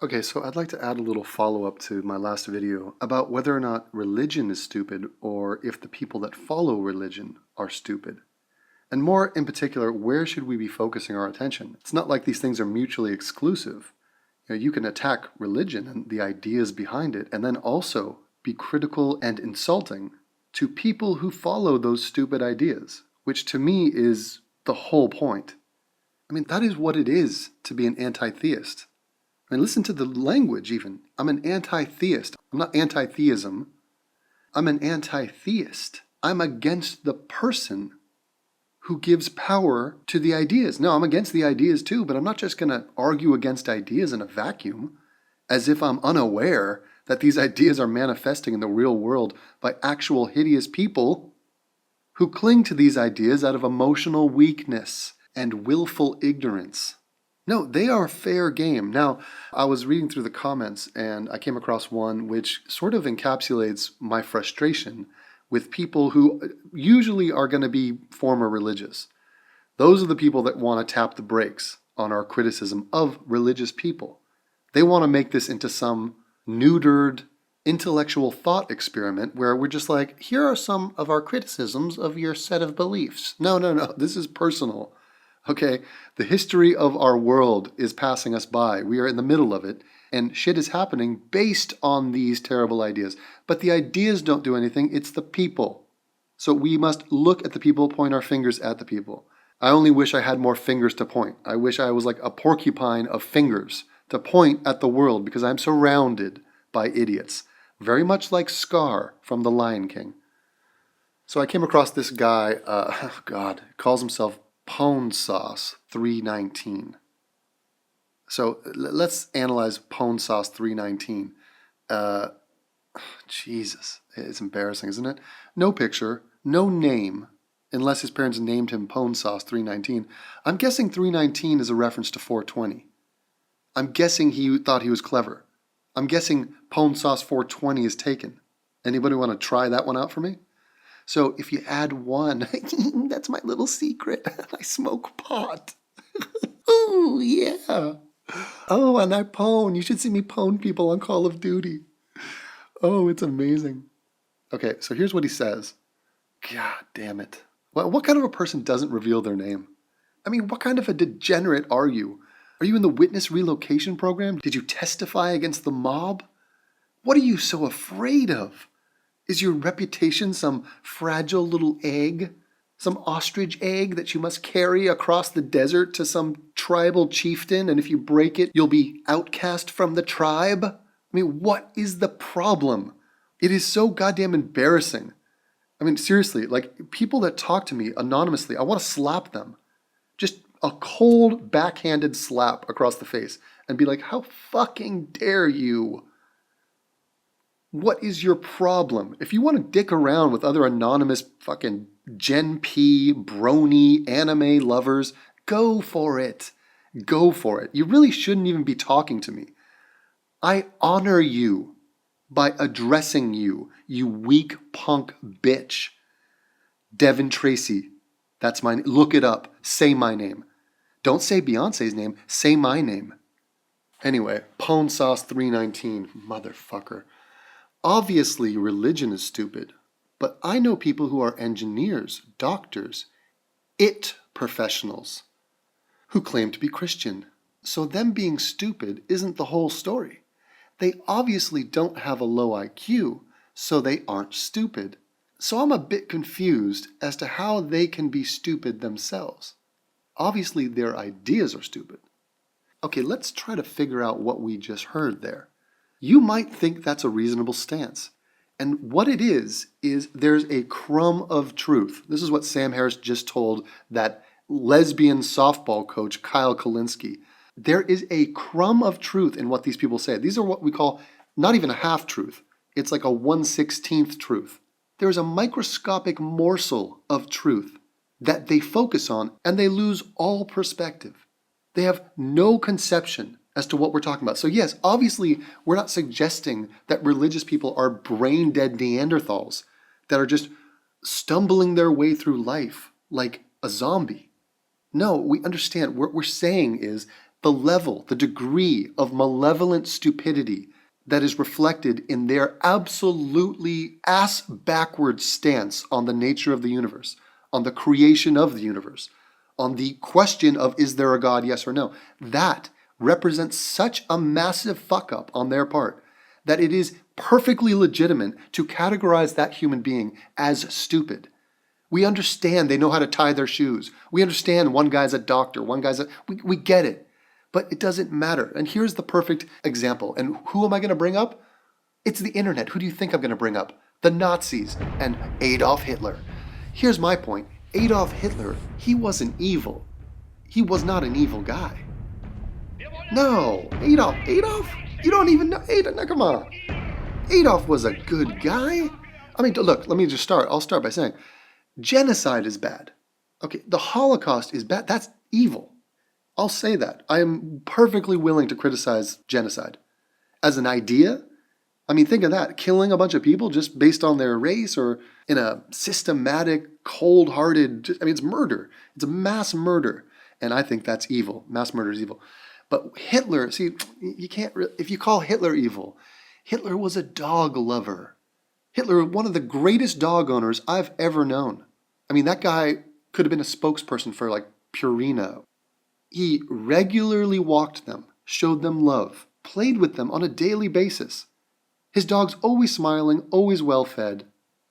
Okay, so I'd like to add a little follow-up to my last video about whether or not religion is stupid or if the people that follow religion are stupid. And more in particular, where should we be focusing our attention? It's not like these things are mutually exclusive. You can attack religion and the ideas behind it, and then also be critical and insulting to people who follow those stupid ideas, which to me is the whole point. I mean, that is what it is to be an anti-theist. I mean, listen to the language even. I'm an anti-theist. I'm not anti-theism. I'm an anti-theist. I'm against the person who gives power to the ideas. No, I'm against the ideas too, but I'm not just going to argue against ideas in a vacuum as if I'm unaware that these ideas are manifesting in the real world by actual hideous people who cling to these ideas out of emotional weakness and willful ignorance. No, they are fair game. Now, I was reading through the comments and I came across one which sort of encapsulates my frustration with people who usually are going to be former religious. Those are the people that want to tap the brakes on our criticism of religious people. They want to make this into some neutered intellectual thought experiment where we're just like, here are some of our criticisms of your set of beliefs. No, this is personal. Okay, the history of our world is passing us by. We are in the middle of it, and shit is happening based on these terrible ideas. But the ideas don't do anything, it's the people. So we must look at the people, point our fingers at the people. I only wish I had more fingers to point. I wish I was like a porcupine of fingers to point at the world because I'm surrounded by idiots. Very much like Scar from The Lion King. So I came across this guy, calls himself Pone Sauce 319. So let's analyze Pone Sauce 319. Jesus, it's embarrassing, isn't it? No picture, no name, unless his parents named him Pone Sauce 319. I'm guessing 319 is a reference to 420. I'm guessing he thought he was clever. I'm guessing Pone Sauce 420 is taken. Anybody want to try that one out for me? So if you add one, that's my little secret. I smoke pot. Oh, yeah. Oh, and I pwn. You should see me pwn people on Call of Duty. Oh, it's amazing. Okay, so here's what he says. God damn it. What kind of a person doesn't reveal their name? I mean, what kind of a degenerate are you? Are you in the witness relocation program? Did you testify against the mob? What are you so afraid of? Is your reputation some fragile little egg? Some ostrich egg that you must carry across the desert to some tribal chieftain, and if you break it, you'll be outcast from the tribe? I mean, what is the problem? It is so goddamn embarrassing. I mean, seriously, like, people that talk to me anonymously, I want to slap them. Just a cold, backhanded slap across the face and be like, how fucking dare you? What is your problem? If you want to dick around with other anonymous fucking Gen P, brony, anime lovers, go for it. Go for it. You really shouldn't even be talking to me. I honor you by addressing you, you weak punk bitch. Devin Tracy. That's my name. Look it up. Say my name. Don't say Beyonce's name. Say my name. Anyway, Pone Sauce 319. Motherfucker. Obviously, religion is stupid, but I know people who are engineers, doctors, IT professionals, who claim to be Christian. So them being stupid isn't the whole story. They obviously don't have a low IQ, so they aren't stupid. So I'm a bit confused as to how they can be stupid themselves. Obviously, their ideas are stupid. Okay, let's try to figure out what we just heard there. You might think that's a reasonable stance. And what it is there's a crumb of truth. This is what Sam Harris just told that lesbian softball coach, Kyle Kalinske. There is a crumb of truth in what these people say. These are what we call not even a half truth. It's like a 1/16th truth. There is a microscopic morsel of truth that they focus on and they lose all perspective. They have no conception as to what we're talking about. So yes, obviously, we're not suggesting that religious people are brain-dead Neanderthals that are just stumbling their way through life like a zombie. No, we understand. What we're saying is the level, the degree of malevolent stupidity that is reflected in their absolutely ass-backward stance on the nature of the universe, on the creation of the universe, on the question of is there a God, yes or no, that represents such a massive fuck-up on their part that it is perfectly legitimate to categorize that human being as stupid. We understand they know how to tie their shoes. We understand one guy's a doctor, one guy's a... We get it. But it doesn't matter. And here's the perfect example. And who am I going to bring up? It's the internet. Who do you think I'm going to bring up? The Nazis and Adolf Hitler. Here's my point. Adolf Hitler, he wasn't evil. He was not an evil guy. No, Adolf, you don't even know Adolf. Now, come on. Adolf was a good guy. I mean, look, let me just start. I'll start by saying genocide is bad. Okay, the Holocaust is bad. That's evil. I'll say that. I am perfectly willing to criticize genocide. As an idea, I mean, think of that. Killing a bunch of people just based on their race or in a systematic, cold-hearted, I mean, it's murder. It's a mass murder. And I think that's evil. Mass murder is evil. But Hitler, see, you can't, if you call Hitler evil, Hitler was a dog lover. Hitler, one of the greatest dog owners I've ever known. I mean, that guy could have been a spokesperson for like Purina. He regularly walked them, showed them love, played with them on a daily basis. His dogs always smiling, always well-fed.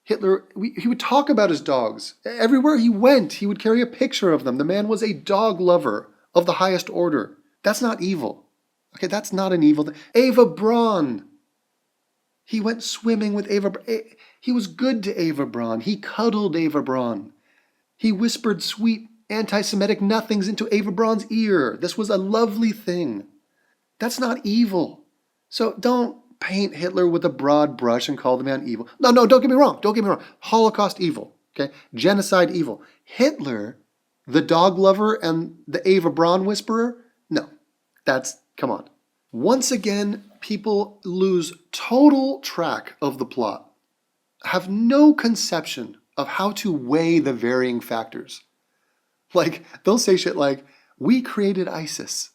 Hitler, he would talk about his dogs. Everywhere he went, he would carry a picture of them. The man was a dog lover of the highest order. That's not evil. Okay, that's not an evil thing. Eva Braun. He went swimming with Eva Braun. He was good to Eva Braun. He cuddled Eva Braun. He whispered sweet anti-Semitic nothings into Eva Braun's ear. This was a lovely thing. That's not evil. So don't paint Hitler with a broad brush and call the man evil. No, don't get me wrong. Don't get me wrong. Holocaust evil. Okay? Genocide evil. Hitler, the dog lover and the Eva Braun whisperer? No. Come on. Once again, people lose total track of the plot, have no conception of how to weigh the varying factors. Like, they'll say shit like, we created ISIS.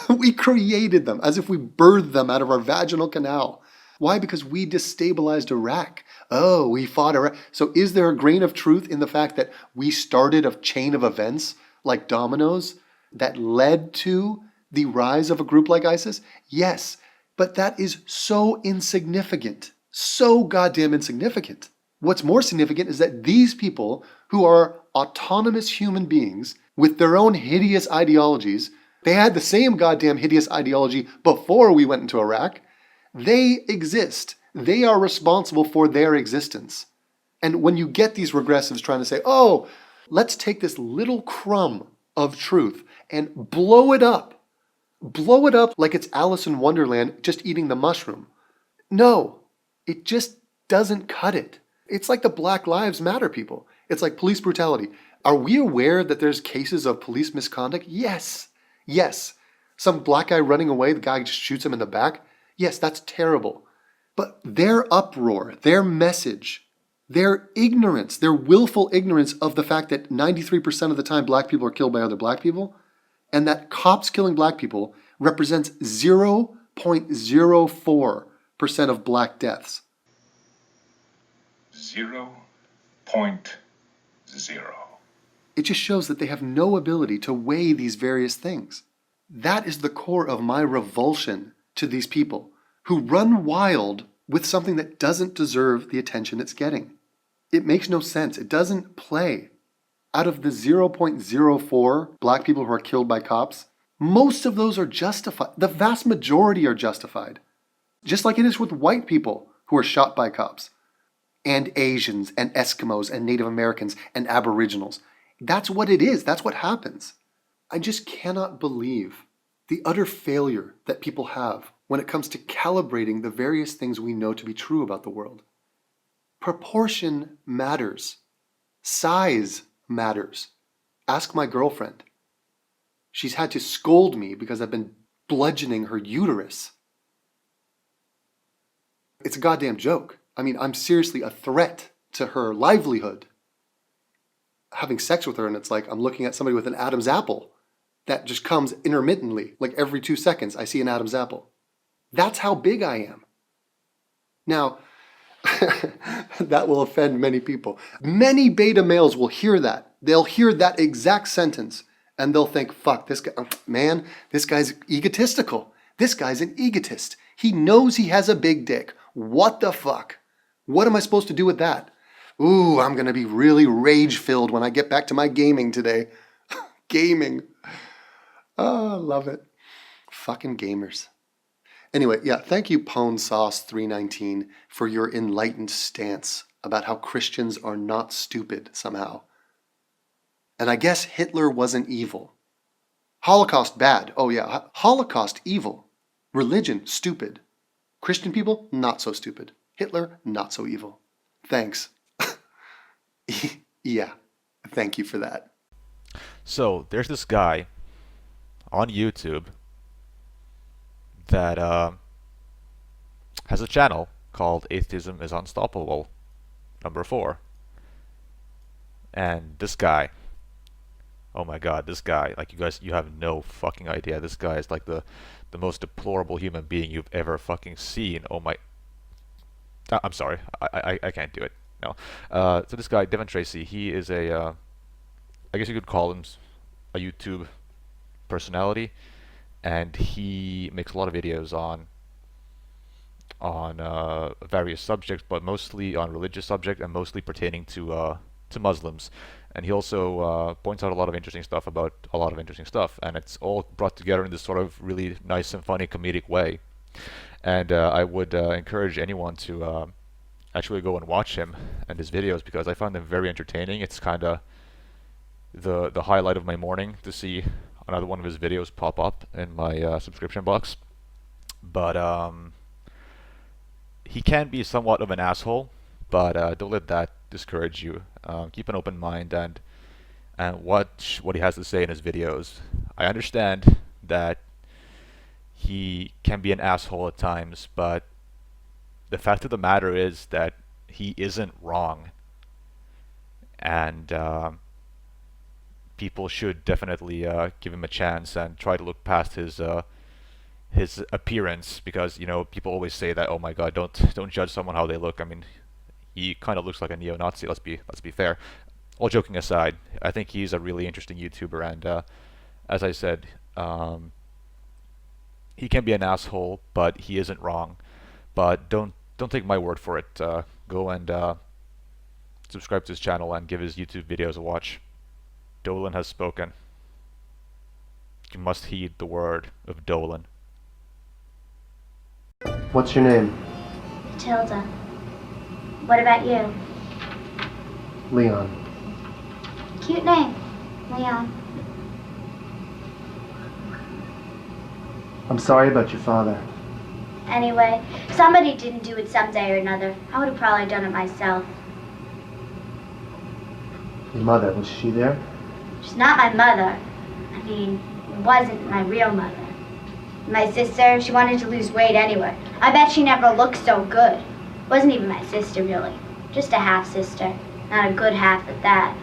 We created them, as if we birthed them out of our vaginal canal. Why? Because we destabilized Iraq. Oh, we fought Iraq. So is there a grain of truth in the fact that we started a chain of events like dominoes that led to the rise of a group like ISIS? Yes, but that is so insignificant. So goddamn insignificant. What's more significant is that these people who are autonomous human beings with their own hideous ideologies, they had the same goddamn hideous ideology before we went into Iraq. They exist. They are responsible for their existence. And when you get these regressives trying to say, oh, let's take this little crumb of truth and blow it up like it's Alice in Wonderland just eating the mushroom. No, it just doesn't cut it. It's like the Black Lives Matter people. It's like police brutality. Are we aware that there's cases of police misconduct? Yes. Some black guy running away, the guy just shoots him in the back. Yes, that's terrible. But their uproar, their message, their ignorance, their willful ignorance of the fact that 93% of the time black people are killed by other black people, and that cops killing black people represents 0.04% of black deaths. 0.0. It just shows that they have no ability to weigh these various things. That is the core of my revulsion to these people who run wild with something that doesn't deserve the attention it's getting. It makes no sense. It doesn't play. Out of the 0.04 black people who are killed by cops, most of those are justified. The vast majority are justified. Just like it is with white people who are shot by cops, and Asians and Eskimos and Native Americans and Aboriginals. That's what it is. That's what happens. I just cannot believe the utter failure that people have when it comes to calibrating the various things we know to be true about the world. Proportion matters. Size matters. Ask my girlfriend. She's had to scold me because I've been bludgeoning her uterus. It's a goddamn joke. I mean, I'm seriously a threat to her livelihood. Having sex with her and it's like I'm looking at somebody with an Adam's apple. that just comes intermittently, like every 2 seconds I see an Adam's apple. That's how big I am. Now, that will offend many people. Many beta males will hear that. They'll hear that exact sentence and they'll think, fuck, this guy, man, this guy's egotistical. This guy's an egotist. He knows he has a big dick. What the fuck? What am I supposed to do with that? Ooh, I'm gonna be really rage-filled when I get back to my gaming today. Gaming. Oh, I love it. Fucking gamers. Anyway, yeah, thank you, Pone Sauce 319, for your enlightened stance about how Christians are not stupid somehow. And I guess Hitler wasn't evil. Holocaust bad. Oh yeah, Holocaust evil. Religion stupid. Christian people not so stupid. Hitler not so evil. Thanks. Yeah, thank you for that. So there's this guy on YouTube that has a channel called Atheism-is-Unstoppable, #4. And this guy, oh my god, this guy, like you have no fucking idea. This guy is like the most deplorable human being you've ever fucking seen. Oh my, I'm sorry, I can't do it. No. So this guy, Devin Tracy, he is a, I guess you could call him a YouTube personality, and he makes a lot of videos on various subjects, but mostly on religious subjects and mostly pertaining to Muslims. And he also points out a lot of interesting stuff about a lot of interesting stuff, and it's all brought together in this sort of really nice and funny comedic way. And I would encourage anyone to actually go and watch him and his videos, because I find them very entertaining. It's kind of the highlight of my morning to see another one of his videos pop up in my subscription box. But he can be somewhat of an asshole, but don't let that discourage you. Keep an open mind and watch what he has to say in his videos. I understand that he can be an asshole at times, but the fact of the matter is that he isn't wrong, and people should definitely give him a chance and try to look past his appearance, because people always say that, oh my god, don't judge someone how they look. I mean, he kind of looks like a neo-Nazi. Let's be fair. All joking aside, I think he's a really interesting YouTuber, and as I said, he can be an asshole, but he isn't wrong. But don't take my word for it. Go and subscribe to his channel and give his YouTube videos a watch. Dolan has spoken. You must heed the word of Dolan. What's your name? Matilda. What about you? Leon. Cute name, Leon. I'm sorry about your father. Anyway, somebody didn't do it someday or another. I would have probably done it myself. Your mother, was she there? She's not my mother. I mean, it wasn't my real mother. My sister, she wanted to lose weight anyway. I bet she never looked so good. Wasn't even my sister, really. Just a half-sister. Not a good half at that.